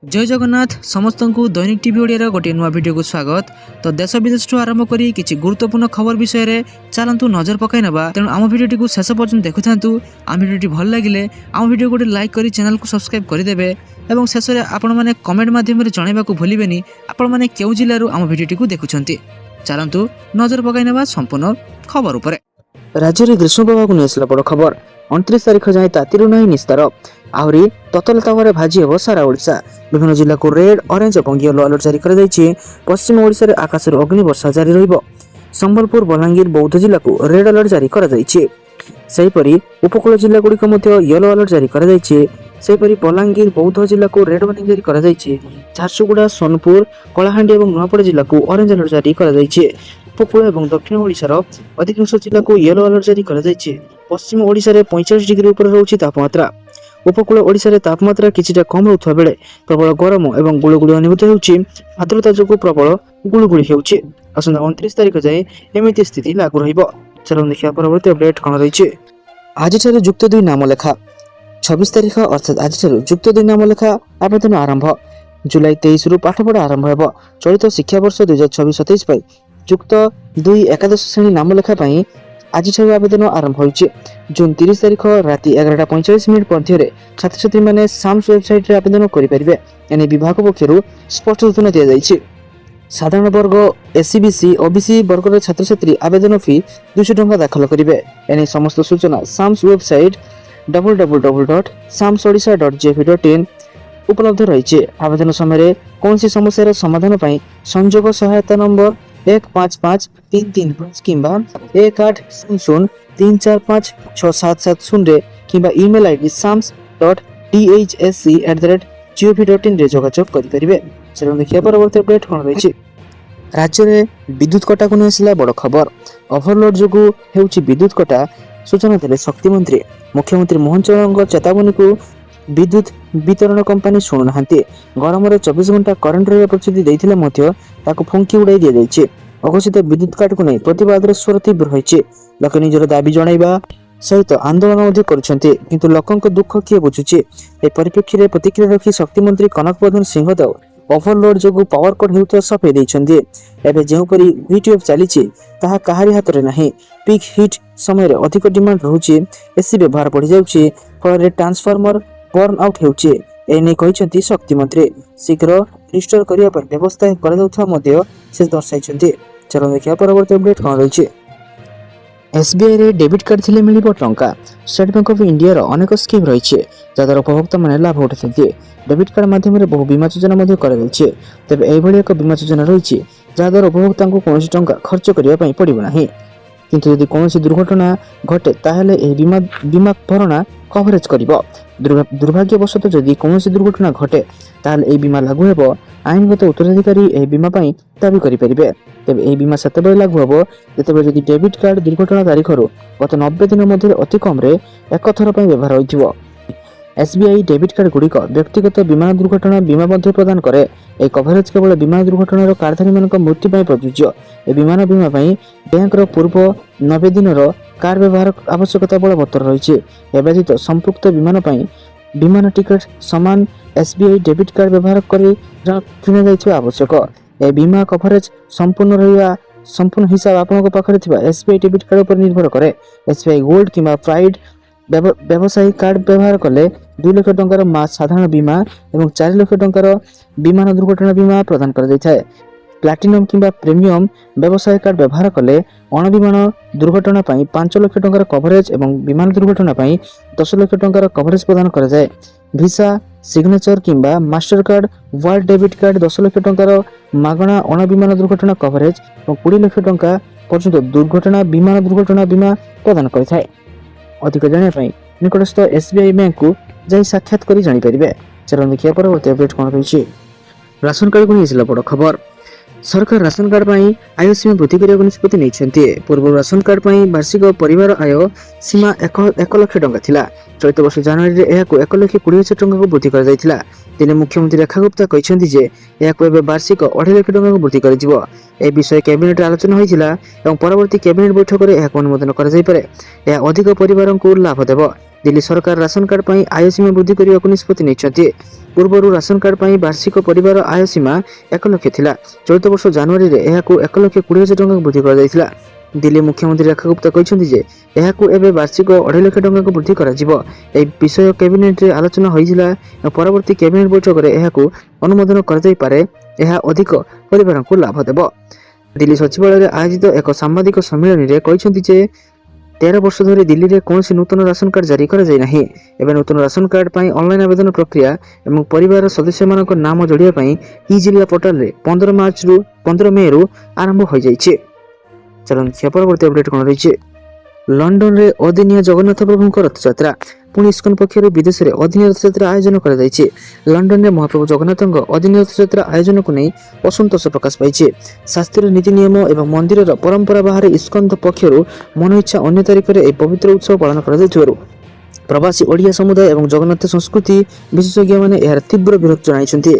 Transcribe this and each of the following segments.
जय जगन्नाथ समस्त को दैनिक टीवी ओडिया गोटे नुआ वीडियो को स्वागत। तो देश विदेश आरंभ करी किछि गुरुत्वपूर्ण खबर विषय रे चलंतु नजर पकाई नबा। तेणु आम वीडियो को शेष पर्यंत देखुथांतु। आम वीडियो भल लागिले आम वीडियो गोटे लाइक करी चैनल को सब्सक्राइब कर देबे एवं शेष रे आपण माने कमेंट माध्यम रे जणाइबा को भूलिबेनी आपण माने केउ जिल्ला रु आम वीडियो को देखुछंती। चलंतु नजर पकाई नबा संपूर्ण खबर उपरे। राज्य रे ग्रीष्म प्रभाव को नेसला बड़ खबर। 29 तारिख जाए तातीरु नहीं निस्तार आहरी ततल तावारे भाजी हेब सारा ओडिशा। विभिन्न जिला को रेड ऑरेंज और येलो अलर्ट जारी कर दैछि। पश्चिम ओडिशा रे आकाश रे अग्नि वर्षा जारी रहिबो। संबलपुर बलांगीर बौद्ध जिला को रेड अलर्ट जारी कर दैछि। सेहिपरि उपकूल जिला गुड़िक मध्य येलो अलर्ट जारी कर दैछि। सेहिपरि बलांगीर बौद्ध जिला को रेड वार्निंग जारी कर दैछि। झारसुगुड़ा सोनपुर कलाहांडी और नुआपड़ा जिला को ऑरेंज अलर्ट जारी कर दैछि। उपकूल और दक्षिण ओडिशार अधिकांश जिला को येलो अलर्ट जारी कर दैछि। पश्चिम ओडिशा रे 45 डिग्री ऊपर रहउछि तापमात्रा। उपकूल ओडिशा रे तापमात्रा किछिटा कम रहउथबा बेले प्रबल गरम एवं गुळुगुळी अनुभूत हेउछि। आर्द्रता जोगु प्रबल गुळुगुळी हेउछि। आसंता 29 तारिख जाए एमिति स्थिति लागू रहिबो। चलो देखिया परवर्ती अपडेट कोन रहिछि। आज ठारे जुक्त 2 नाम लेखा 26 तारिख अर्थात आज ठारे जुक्त 2 नाम लेखा आवेदन आरंभ। जुलाई 23 रु पाठपढ़ा आरंभ हेबो। चलित शिक्षा वर्ष 2026-27 पई जुक्त 2 एकादश श्रेणी नाम लेखा पई आज आवेदन आरंभ होइछि। जून 30 तारिख राति 11:45 मध्य छात्र छात्री माने साम्स वेबसाइट रे आवेदन करि परिबे। एने विभाग पक्षरु स्पष्ट सूचना दिया जाइछि। साधारण वर्ग एससीबीसी ओबीसी वर्ग रे छात्र छात्री आवेदन फी 200 टंका दाखल करिवे। एने समस्त सूचना साम्स वेबसाइट www.samsodisha.gov.in उपलब्ध रहिछि। आवेदन समय कोनसी समस्या रे समाधान पई संयोग सहायता नंबर 155335 किंबा 1800345677 रे किंबा ईमेल आईडी sams.dhsc@gov.in रे जोगाजोग करि परिबे। चलो देखिया परवर्ती अपडेट कोन रहिछि। राज्य रे विद्युत कटा को नेसला बड़ खबर। ओभरलोड जोगु हेउछि विद्युत कटा सूचना देले शक्ति मंत्री। मुख्यमंत्री मोहन चरणଙ୍କ चेतावनी को विद्युत वितरण कंपनी सुनु नाहंती। गरम रे 24 घंटा करंट रे प्रतिश्रुति दैथिले मध्य ताको फुंकी उड़ाई दिया जाइछि। अघोषित विद्युत काट को नै प्रतिवाद रे स्वर तीव्र होइछि। लोक निजर दाबी जणाइबा सहित आंदोलन मध्य करूछन्ती, किंतु लोकंक दुख किए बुझुछि। ए परिप्रेक्षी रे प्रतिक्रिया रखी शक्ति मंत्री कनक प्रधान सिंहदेव ओभरलोड जोगु पावर कट हेउत सफे दैछन्ती। एबे जेउ परि हीट चलीछि ताहा काहारी हाथ रे नाही। पीक हीट समय रे अधिक डिमांड रहउछि। एसी व्यवहार बढ़ि जाउछि, फल रे ट्रांसफार्मर बर्न आउट हेउछि। एने कहिसंती शक्ति मंत्री शीघ्र रिस्टोर करिया पर व्यवस्था कर दउथवा मध्य से दर्शाइछन्ती। चलो देखिया परवर्ती अपडेट कोन रहिछि। एसबीआई रे डेबिट कार्ड थिले मिलिबो टंका। स्टेट बैंक ऑफ इंडिया रो अनेक स्कीम रहिछि जदर उपभोक्ता माने लाभ उठाथि। डेबिट कार्ड माध्यम रे बहु बीमा योजना मध्य कर दैछि। तबे एई भली एक बीमा योजना रहिछि जदर उपभोक्ता को कोनोसी टंका खर्च करिया पई पड़िबो नाही। किंतु यदि कोनोसी दुर्घटना घटे ताहेले एई बीमा भरणा कवरेज करिवो। दुर्भाग्यवशत जदि कोनोसी दुर्घटना घटे ताहेले एई बीमा लागू हेबो। आईनगत उत्तराधिकारी एई बीमा पई दाबी करि परिबे। तबे एई बीमा सेतेबेले लागू हेबो जेतेबेले जदि डेबिट कार्ड दुर्घटना तारिखरु गत 90 दिन मध्य अति कम रे एक थर पई व्यवहार होइथिबो। एसबीआई डेबिट कार्ड गुड़िक व्यक्तिगत विमान दुर्घटना बीमा मध्य प्रदान करे। ए कवरेज केवल विमान दुर्घटनार कारधारी मानक मृत्यु पई प्रযোज्य। ए विमान बीमा पई बैंक रो पूर्व 90 दिन रो कार व्यवहार आवश्यकता बलवत्तर रहिछि। ए व्यतीत संपुक्त विमान पई विमान टिकट समान एसबीआई डेबिट कार्ड व्यवहार करि किना जाइथिबा आवश्यक। ए बीमा कवरेज संपूर्ण हिसाब आपनक पाखरे थिबा एसबीआई डेबिट कार्ड पर निर्भर करे। एसबीआई गोल्ड किंबा प्राइड व्यवसायिक कार्ड व्यवहार कले 2 लाख टंकार साधारण बीमा एवं 4 लाख टंकार विमान दुर्घटना बीमा प्रदान कर दैथाय। प्लैटिनम किंबा प्रीमियम व्यवसाय कार्ड व्यवहार कले अण विमान दुर्घटना पई 5 लाख टंकार कवरेज एवं विमान दुर्घटना पई 10 लाख टंकार कवरेज प्रदान कर जाय। वीसा सिग्नेचर किंबा master card world debit card 10 lakh टंकार मागणा अण विमान दुर्घटना कवरेज एवं 20 लाख टंका पर्यंत दुर्घटना विमान दुर्घटना बीमा प्रदान करथाय। अधिक जानिया पई निकटस्थ एसबीआई बैंक को जाई साक्षात करी जानि परिबे। चलो देखिया परवर्ती अपडेट कोन रहिछि। राशन कार्ड को निसला बड़ खबर। सरकार राशन कार्ड पई आय सीमा वृद्धि करिया निष्पत्ति नैछन्ती। पूर्व राशन कार्ड पई वार्षिक परिवार आय सीमा 1 लाख टंका थिला। चलित वर्ष जनवरी रे एहाको 1,20,000 टंका को वृद्धि कर दैथिला। दिने मुख्यमंत्री रेखा गुप्ता कहिसंती जे एहाको एबे वार्षिक 2.5 लाख टंका को वृद्धि कर जिवो। ए विषय कैबिनेट आलोचना होइथिला एवं परवर्ती कैबिनेट बैठक रे एहाको अनुमोदन कर जाय पारे। एहा अधिक परिवार को लाभ देबो। दिल्ली सरकार राशन कार्ड पई आय सीमा वृद्धि करिया निष्पत्ति नैछन्ती। ପୂର୍ବରୁ ରାସନ କାର୍ଡ ପାଇଁ ବାର୍ଷିକ ପରିବାର ଆୟ ସୀମା 1 ଲକ୍ଷ ଥିଲା। ଚଳିତ ବର୍ଷ ଜାନୁଆରୀରେ ଏହାକୁ 1,20,000 ଟଙ୍କାକୁ ବୃଦ୍ଧି କରାଯାଇଥିଲା। ଦିଲ୍ଲୀ ମୁଖ୍ୟମନ୍ତ୍ରୀ ରେଖା ଗୁପ୍ତା କହିଛନ୍ତି ଯେ ଏହାକୁ ଏବେ ବାର୍ଷିକ 2.5 ଲକ୍ଷ ଟଙ୍କାକୁ ବୃଦ୍ଧି କରାଯିବ। ଏହି ବିଷୟ କ୍ୟାବିନେଟରେ ଆଲୋଚନା ହୋଇଥିଲା ଏବଂ ପରବର୍ତ୍ତୀ କ୍ୟାବିନେଟ ବୈଠକରେ ଏହାକୁ ଅନୁମୋଦନ କରାଯାଇପାରେ। ଏହା ଅଧିକ ପରିବାରଙ୍କୁ ଲାଭ ଦେବ। ଦିଲ୍ଲୀ ସଚିବାଳୟରେ ଆୟୋଜିତ ଏକ ସାମ୍ବାଦିକ ସମ୍ମିଳନୀରେ କହିଛନ୍ତି ଯେ 13 ବର୍ଷ ଧରି ଦିଲ୍ଲୀରେ କୌଣସି ନୂତନ ରାସନ କାର୍ଡ ଜାରି କରାଯାଇ ନାହିଁ। ଏବେ ନୂତନ ରାସନ କାର୍ଡ ପାଇଁ ଅନଲାଇନ ଆବେଦନ ପ୍ରକ୍ରିୟା ଏବଂ ପରିବାର ସଦସ୍ୟମାନଙ୍କ ନାମ ଯୋଡ଼ିବା ପାଇଁ ଇ-ଜିଲ୍ଲା ପୋର୍ଟାଲରେ 15 ମେରୁ ଆରମ୍ଭ ହୋଇଯାଇଛି। ଚାଲନ୍ତୁ ପରବର୍ତ୍ତୀ ଅପଡେଟ୍ କଣ ରହିଛି। ଲଣ୍ଡନରେ ଅଦିନିଆ ଜଗନ୍ନାଥ ପ୍ରଭୁଙ୍କ ରଥଯାତ୍ରା। ପୁଣି ଇସ୍କନ ପକ୍ଷରୁ ବିଦେଶରେ ଅଦିନିଆ ରଥଯାତ୍ରା ଆୟୋଜନ କରାଯାଇଛି। ଲଣ୍ଡନରେ ମହାପ୍ରଭୁ ଜଗନ୍ନାଥଙ୍କ ଅଦିନିଆ ରଥଯାତ୍ରା ଆୟୋଜନକୁ ନେଇ ଅସନ୍ତୋଷ ପ୍ରକାଶ ପାଇଛି। ଶାସ୍ତ୍ରୀୟ ନୀତି ନିୟମ ଏବଂ ମନ୍ଦିରର ପରମ୍ପରା ବାହାରେ ଇସ୍କନ ପକ୍ଷରୁ ମନଇଚ୍ଛା ଅନ୍ୟ ତାରିଖରେ ଏହି ପବିତ୍ର ଉତ୍ସବ ପାଳନ କରାଯାଉଥିବାରୁ ପ୍ରବାସୀ ଓଡ଼ିଆ ସମୁଦାୟ ଏବଂ ଜଗନ୍ନାଥ ସଂସ୍କୃତି ବିଶେଷଜ୍ଞମାନେ ଏହାର ତୀବ୍ର ବିରୋଧ ଜଣାଇଛନ୍ତି।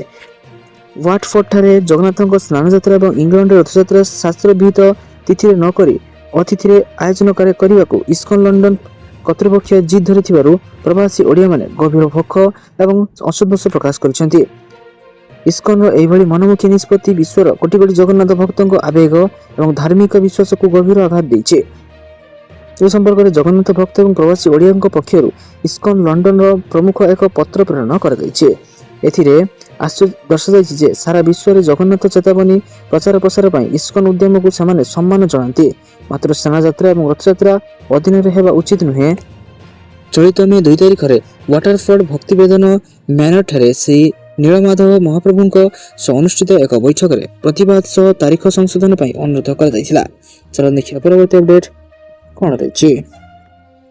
ୱାଟଫୋର୍ଡଠାରେ ଜଗନ୍ନାଥଙ୍କ ସ୍ନାନଯାତ୍ରା ଏବଂ ଇଂଲଣ୍ଡରେ ରଥଯାତ୍ରା ଶାସ୍ତ୍ର ବିହିତ ତିଥିରେ ନ କରି ଅତିଥିରେ ଆୟୋଜନ କରିବାକୁ ଇସ୍କନ ଲଣ୍ଡନ କର୍ତ୍ତୃପକ୍ଷ ଜିଦ୍ ଧରିଥିବାରୁ ପ୍ରବାସୀ ଓଡ଼ିଆମାନେ ଗଭୀର ଭୋକ ଏବଂ ଅସନ୍ତୋଷ ପ୍ରକାଶ କରିଛନ୍ତି। ଇସ୍କନର ଏହିଭଳି ମନମୁଖୀ ନିଷ୍ପତ୍ତି ବିଶ୍ୱର କୋଟି କୋଟି ଜଗନ୍ନାଥ ଭକ୍ତଙ୍କ ଆବେଗ ଏବଂ ଧାର୍ମିକ ବିଶ୍ୱାସକୁ ଗଭୀର ଆଘାତ ଦେଇଛି। ଏ ସମ୍ପର୍କରେ ଜଗନ୍ନାଥ ଭକ୍ତ ଏବଂ ପ୍ରବାସୀ ଓଡ଼ିଆଙ୍କ ପକ୍ଷରୁ ଇସ୍କନ ଲଣ୍ଡନର ପ୍ରମୁଖ ଏକ ପତ୍ର ପ୍ରେରଣ କରାଯାଇଛି। ଏଥିରେ ଦର୍ଶାଯାଇଛି ଯେ ସାରା ବିଶ୍ୱରେ ଜଗନ୍ନାଥ ଚେତାବନୀ ପ୍ରଚାର ପ୍ରସାର ପାଇଁ ଇସ୍କନ ଉଦ୍ୟମକୁ ସେମାନେ ସମ୍ମାନ ଜଣାନ୍ତି। ମାତ୍ର ସ୍ନାନଯାତ୍ରା ଏବଂ ରଥଯାତ୍ରା ଅଧୀନରେ ହେବା ଉଚିତ ନୁହେଁ। ଚଳିତ ମେ 2 ତାରିଖରେ ୱାଟରଫୋର୍ଡ ଭକ୍ତିବେଦନ ମ୍ୟାନରଠାରେ ଶ୍ରୀ ନୀଳମାଧବ ମହାପ୍ରଭୁଙ୍କ ସହ ଅନୁଷ୍ଠିତ ଏକ ବୈଠକରେ ପ୍ରତିବାଦ ସହ ତାରିଖ ସଂଶୋଧନ ପାଇଁ ଅନୁରୋଧ କରାଯାଇଥିଲା। ଚାଲନ୍ତୁ ଦେଖିବା ପରବର୍ତ୍ତୀ ଅପଡେଟ୍ କଣ ରହିଛି।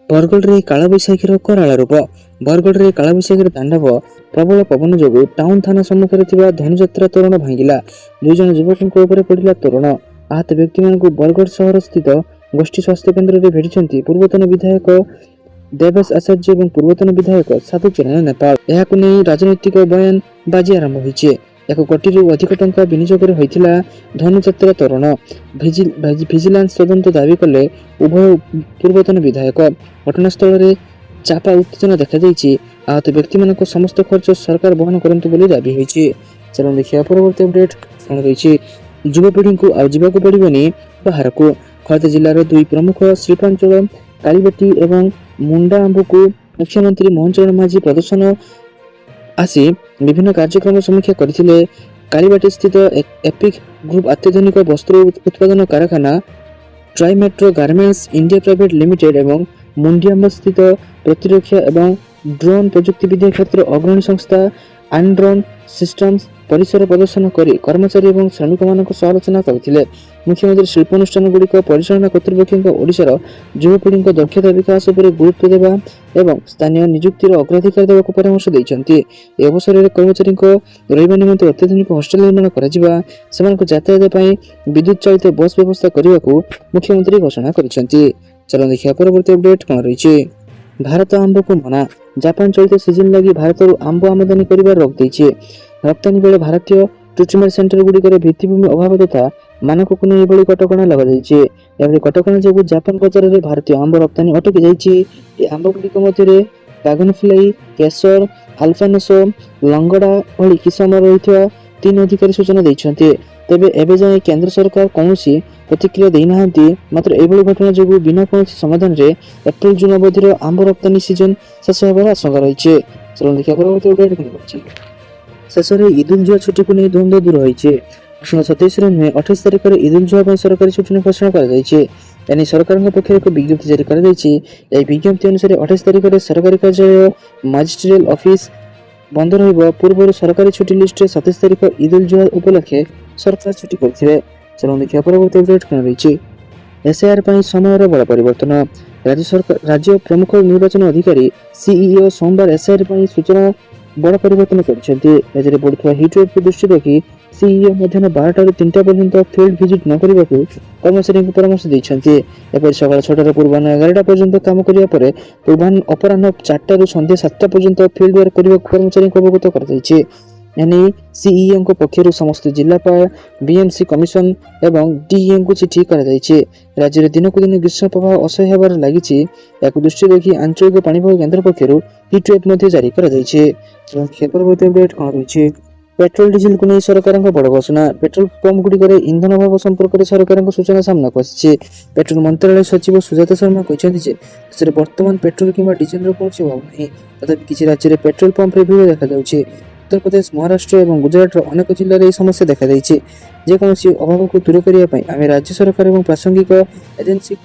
ବରଗଡ଼ରେ କାଳବୈଶାଖୀର କରାଳ ରୂପ। ବରଗଡ଼ରେ କାଳବୈଶାଖୀର ତାଣ୍ଡବ। ପ୍ରବଳ ପବନ ଯୋଗୁଁ ଟାଉନ ଥାନା ସମ୍ମୁଖରେ ଥିବା ଧନୁଯାତ୍ରା ତୋରଣ ଭାଙ୍ଗିଲା। 2 ଜଣ ଯୁବକଙ୍କ ଉପରେ ପଡ଼ିଲା ତୋରଣ। ଆହତ ବ୍ୟକ୍ତିମାନଙ୍କୁ ବରଗଡ଼ ସହର ସ୍ଥିତ ଗୋଷ୍ଠୀ ସ୍ୱାସ୍ଥ୍ୟ କେନ୍ଦ୍ରରେ ଭେଟିଛନ୍ତି ପୂର୍ବତନ ବିଧାୟକ ଦେବେଶ ଆଚାର୍ଯ୍ୟ ଏବଂ ପୂର୍ବତନ ବିଧାୟକ ସାଧୁଚରଣ ନେପାଳ। ଏହାକୁ ନେଇ ରାଜନୈତିକ ବୟାନ ବାଜି ଆରମ୍ଭ ହୋଇଛି। 1 କୋଟିରୁ ଅଧିକ ଟଙ୍କା ବିନିଯୋଗରେ ହୋଇଥିଲା ଧନୁଯାତ୍ରା ତୋରଣ। ଭିଜିଲାନ୍ସ ତଦନ୍ତ ଦାବି କଲେ ଉଭୟ ପୂର୍ବତନ ବିଧାୟକ। ଘଟଣାସ୍ଥଳରେ ଚାପା ଉତ୍ତେଜନା ଦେଖାଯାଇଛି। ଆହତ ବ୍ୟକ୍ତିମାନଙ୍କ ସମସ୍ତ ଖର୍ଚ୍ଚ ସରକାର ବହନ କରନ୍ତୁ ବୋଲି ଦାବି ହୋଇଛି। ଚାଲନ୍ତୁ ଦେଖିବା ପରବର୍ତ୍ତୀ ଅପଡେଟ୍ କଣ ରହିଛି। ଯୁବପିଢ଼ିଙ୍କୁ ଆଉ ଯିବାକୁ ପଡ଼ିବନି ବାହାରକୁ। ଖୋର୍ଦ୍ଧା ଜିଲ୍ଲାର 2 ପ୍ରମୁଖ ଶିଳ୍ପାଞ୍ଚଳ କାଳିବେଟି ଏବଂ ମୁଣ୍ଡାଆମ୍ବୁକୁ ମୁଖ୍ୟମନ୍ତ୍ରୀ ମୋହନ ଚରଣ ମାଝୀ ପ୍ରଦର୍ଶନ ଆସି ବିଭିନ୍ନ କାର୍ଯ୍ୟକ୍ରମ ସମୀକ୍ଷା କରିଥିଲେ। କାଳିବାଟି ସ୍ଥିତ ଏପିକ୍ ଗ୍ରୁପ ଅତ୍ୟାଧୁନିକ ବସ୍ତ୍ର ଉତ୍ପାଦନ କାରଖାନା ଟ୍ରାଇମେଟ୍ରୋ ଗାର୍ମେଣ୍ଟସ ଇଣ୍ଡିଆ ପ୍ରାଇଭେଟ ଲିମିଟେଡ୍ ଏବଂ ମୁଣ୍ଡିଆମ୍ବ ସ୍ଥିତ ପ୍ରତିରକ୍ଷା ଏବଂ ଡ୍ରୋନ୍ ପ୍ରଯୁକ୍ତିବିଦ୍ୟା କ୍ଷେତ୍ର ଅଗ୍ରଣୀ ସଂସ୍ଥା ଆଣ୍ଡ୍ରନ୍ ସିଷ୍ଟମ୍ସ ପରିସର ପ୍ରଦର୍ଶନ କରି କର୍ମଚାରୀ ଏବଂ ଶ୍ରମିକମାନଙ୍କ ସହ ଆଲୋଚନା କରିଥିଲେ। ମୁଖ୍ୟମନ୍ତ୍ରୀ ଶିଳ୍ପାନୁଷ୍ଠାନଗୁଡ଼ିକ ପରିଚାଳନା କର୍ତ୍ତୃପକ୍ଷଙ୍କ ଓଡ଼ିଶାର ଯୁବପିଢ଼ିଙ୍କ ଦକ୍ଷତା ବିକାଶ ଉପରେ ଗୁରୁତ୍ୱ ଦେବା ଏବଂ ସ୍ଥାନୀୟ ନିଯୁକ୍ତିର ଅଗ୍ରାଧିକାର ଦେବାକୁ ପରାମର୍ଶ ଦେଇଛନ୍ତି। ଏହି ଅବସରରେ କର୍ମଚାରୀଙ୍କ ରହିବା ନିମନ୍ତେ ଅତ୍ୟାଧୁନିକ ହଷ୍ଟେଲ ନିର୍ମାଣ କରାଯିବା, ସେମାନଙ୍କ ଯାତାୟାତ ପାଇଁ ବିଦ୍ୟୁତ ଚାଳିତ ବସ୍ ବ୍ୟବସ୍ଥା କରିବାକୁ ମୁଖ୍ୟମନ୍ତ୍ରୀ ଘୋଷଣା କରିଛନ୍ତି। ଚାଲନ୍ତୁ ଦେଖିବା ପରବର୍ତ୍ତୀ ଅପଡେଟ୍ କଣ ରହିଛି। ଭାରତ ଆମ୍ବକୁ ମନା। ଜାପାନ ଚଳିତ ସିଜନ ଲାଗି ଭାରତରୁ ଆମ୍ବ ଆମଦାନୀ କରିବାର ରୋକ ଦେଇଛି। ରପ୍ତାନୀ ବେଳେ ଭାରତୀୟ ଟ୍ରିଟମେଣ୍ଟ ସେଣ୍ଟର ଗୁଡ଼ିକରେ ଭିତ୍ତିଭୂମି ଅଭାବ ତଥା ମାନକକୁ ନେଇ ଏଭଳି କଟକଣା ଲଗାଯାଇଛି। ଏଭଳି କଟକଣା ଯୋଗୁଁ ଜାପାନ ବଜାରରେ ଭାରତୀୟ ଆମ୍ବ ରପ୍ତାନୀ ଅଟକି ଯାଇଛି। ଏହି ଆମ୍ବ ଗୁଡ଼ିକ ମଧ୍ୟରେ ଡ୍ରାଗନଫ୍ଲାଇ, କେଶର, ଆଲଫାନସୋ, ଲଙ୍ଗଡା ଭଳି କିସମର ରହିଥିବା 3 ଅଧିକାରୀ ସୂଚନା ଦେଇଛନ୍ତି। ତେବେ ଏବେ ଯାଏଁ କେନ୍ଦ୍ର ସରକାର କୌଣସି ପ୍ରତିକ୍ରିୟା ଦେଇନାହାନ୍ତି। ମାତ୍ର ଏଭଳି ଘଟଣା ଯୋଗୁଁ ବିନା କୌଣସି ସମାଧାନରେ ଏପ୍ରିଲ-ଜୁନ ଅବଧିର ଆମ୍ବ ରପ୍ତାନୀ ସିଜନ ଶେଷ ହେବାର ଆଶଙ୍କା ରହିଛି। ଶେଷରେ ଇଦ୍ ଉଲ୍ ଜୁହା ଛୁଟିକୁ ନେଇ ଦ୍ୱନ୍ଦ୍ୱ ଦୂର ହୋଇଛି। ଆସନ୍ତା 27ରେ ନୁହେଁ 28 ତାରିଖରେ ଇଦ୍ ଉଲ୍ ଜୁହା ପାଇଁ ସରକାରୀ ଛୁଟି ଘୋଷଣା କରାଯାଇଛି। ଏନେଇ ସରକାରଙ୍କ ପକ୍ଷରୁ ଏକ ବିଜ୍ଞପ୍ତି ଜାରି କରାଯାଇଛି। ଏହି ବିଜ୍ଞପ୍ତି ଅନୁସାରେ 28 ତାରିଖରେ ସରକାରୀ କାର୍ଯ୍ୟାଳୟ, ମାଜିଷ୍ଟ୍ରିଆଲ ଅଫିସ ବନ୍ଦ ରହିବ। ପୂର୍ବରୁ ସରକାରୀ ଛୁଟି ଲିଷ୍ଟରେ 27 ତାରିଖ ଇଦ୍ ଉଲ୍ ଜୁହା ଉପଲକ୍ଷେ ସରକାର ଛୁଟି କରିଥିଲେ। ଚାଲନ୍ତୁ ଦେଖିବା ପରବର୍ତ୍ତୀ ଅପଡେଟ୍ କଣ ରହିଛି। ଏସ୍ଆଇଆର୍ ପାଇଁ ସମୟର ବଡ଼ ପରିବର୍ତ୍ତନ। ରାଜ୍ୟ ପ୍ରମୁଖ ନିର୍ବାଚନ ଅଧିକାରୀ ସିଇଓ ସୋମବାର ଏସ୍ଆଇଆର୍ ପାଇଁ ସୂଚନା ବଡ଼ ପରିବର୍ତ୍ତନ କରିଛନ୍ତି। ରାଜ୍ୟରେ ବଢୁଥିବା ହିଟ୍‌ୱେଭ୍‌କୁ ଦୃଷ୍ଟିରେ ରଖି ସିଇଓ ମଧ୍ୟାହ୍ନ 12ଟାରୁ 3ଟା ପର୍ଯ୍ୟନ୍ତ ଫିଲ୍ଡ ଭିଜିଟ୍ ନ କରିବାକୁ କର୍ମଚାରୀଙ୍କୁ ପରାମର୍ଶ ଦେଇଛନ୍ତି। ଏପରି ସକାଳ 6ଟାରୁ ପୂର୍ବାହ୍ନ 11ଟା ପର୍ଯ୍ୟନ୍ତ କାମ କରିବା ପରେ ଅପରାହ୍ନ 4ଟାରୁ ସନ୍ଧ୍ୟା 7ଟା ପର୍ଯ୍ୟନ୍ତ ଫିଲ୍ଡ ୱାର୍କ କରିବାକୁ କର୍ମଚାରୀଙ୍କୁ ଅବଗତ କରାଯାଇଛି। एने सीईओ पक्षर समस्त जिलापाल बीएमसी कमिशन एवं डीईओ को चिठी कर राज्य में दिनक दिन ग्रीष्म प्रभाव असह्य होबार लगी एक दृष्टि रखी आंचलिक पाणीपाग केन्द्र पक्षर हिटवेव जारी कर अपडेट कौन रही पेट्रोल डीजेल को नहीं सरकार बड़ घोषणा पेट्रोल पंप गुड़िक इंधन अभाव संपर्क में सरकार सूचना सामना को आसी पेट्रोल मंत्रालय सचिव सुजाता शर्मा कहते देश में बर्तमान पेट्रोल किंवा डीजेल कौन अभाव नहीं तथापि किसी राज्य में पेट्रोल पंप रे भीड़ देखा उत्तर प्रदेश महाराष्ट्र और गुजरात अनेक जिले में समस्या देखा जेकोसी अभाव को दूर करने आम राज्य सरकार और प्रासंगिक एजेन्सी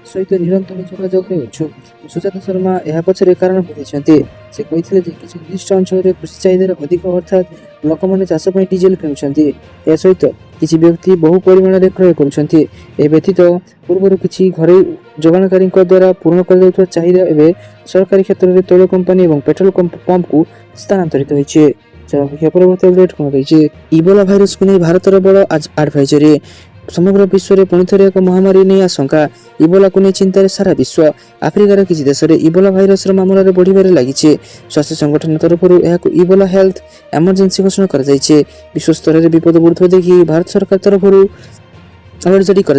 सहित निरंतर जोगाजोग होछु सुजाता शर्मा यह पछरे कारण बुझाइछन्ते से कहिथिले जे किछि निर्दिष्ट अंचल रे कृषि चाहिदा अधिक अर्थात लोक माने चाष पई डीजेल किनुछन्ते ए सहित किछि व्यक्ति बहु परिमाण रे क्रय करूछन्ते ए व्यतीत पूर्वरु किछि घरे जोगाणकारी द्वारा पूर्ण कर जाउथवा चाहिदा एबे सरकारी क्षेत्र रे तैल कंपनी और पेट्रोल पंप को स्थानांतरित होइछे। परवर्ती अपडेट कोन रहिछे इबोला भाइरस को नै भारतर बड़ एडवाइजरी समग्र विश्व में पुणी थे एक महामारी नहीं आशंका इबोला को नहीं चिंतार सारा विश्व आफ्रिकार किसी देश में इबोला भाइरस मामला बढ़िबार लगी स्वास्थ्य संगठन तरफ इबोला हेल्थ इमरजेंसी घोषणा कर विश्व स्तर में विपद बढ़ुवा देखिए भारत सरकार तरफ अलर्ट जारी कर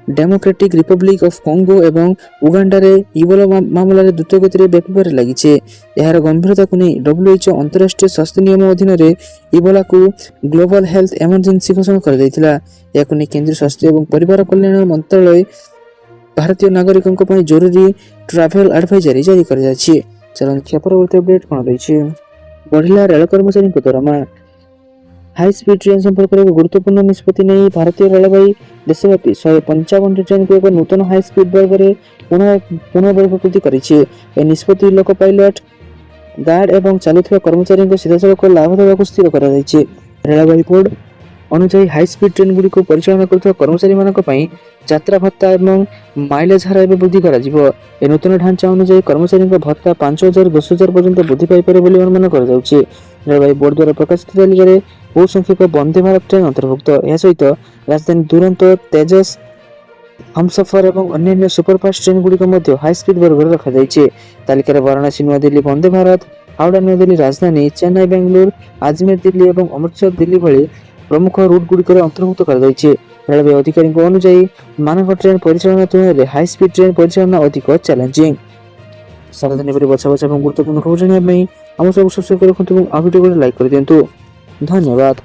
डेमोक्रेटिक रिपब्लिक ऑफ कॉन्गो एवं उगांडा रे इबोला मामला द्रुत गति व्यापार लगी यार गंभीरता को नहीं WHO अंतरराष्ट्रीय स्वास्थ्य नियम अधीन इबोला को ग्लोबल हेल्थ इमरजेंसी घोषणा कर केंद्रीय स्वास्थ्य और परिवार कल्याण मंत्रालय भारतीय नागरिकों जरूरी ट्रैवल एडवाइजरी जारी कर परवर्ती अपडेट कौन रही बढ़िला रेल कर्मचारी दरमा हाई स्पीड ट्रेन संपर्क में गुरुत्वपूर्ण निष्पत्ति नहीं भारतीय रेलवे देशव्यापी 155 ट्रेन को एक नूतन हाई स्पीड वर्ग में पुनः वर्गीकृत कर निष्पत्ति लोक पायलट गार्ड एवं चलुवा कर्मचारी सीधासख लाभ देवा स्थिर कर रेलवे बोर्ड अनुसार हाई स्पीड ट्रेन गुड़ी को परिचालन कर कर्मचारी मानी यात्रा भत्ता और माइलेज हार वृद्धि कर नूतन ढांचा अनुसार कर्मचारी भत्ता 5,000 10,000 पर्यंत वृद्धि पाइपर अनुमान कर रेलवे बोर्ड द्वारा प्रकाशित तालिका में बहु संख्यक वंदे भारत ट्रेन अंतर्भुक्त यह सहित राजधानी दुरंतो तेजस हमसफर और अन्य सुपरफास्ट ट्रेन गुड़िक हाई स्पीड वर्ग रखा तालिकार वाराणसी नुआ दिल्ली वंदे भारत हावड़ा नुआ दिल्ली राजधानी चेन्नई बेंगलुरु अजमेर दिल्ली और अमृतसर दिल्ली भली प्रमुख रूट गुड़िक अंतर्भुक्त कर रेलवे अधिकारी अनुसार मानव ट्रेन परिचालन तुलना में हाई स्पीड ट्रेन परिचालन अधिक चैलेंजिंग सारा दिन बछा बछा गुरुत्वपूर्ण खबर जानापी आम सब सब्सक्राइब रखुद और भिडियो को लाइक कर दिंतु धन्यवाद।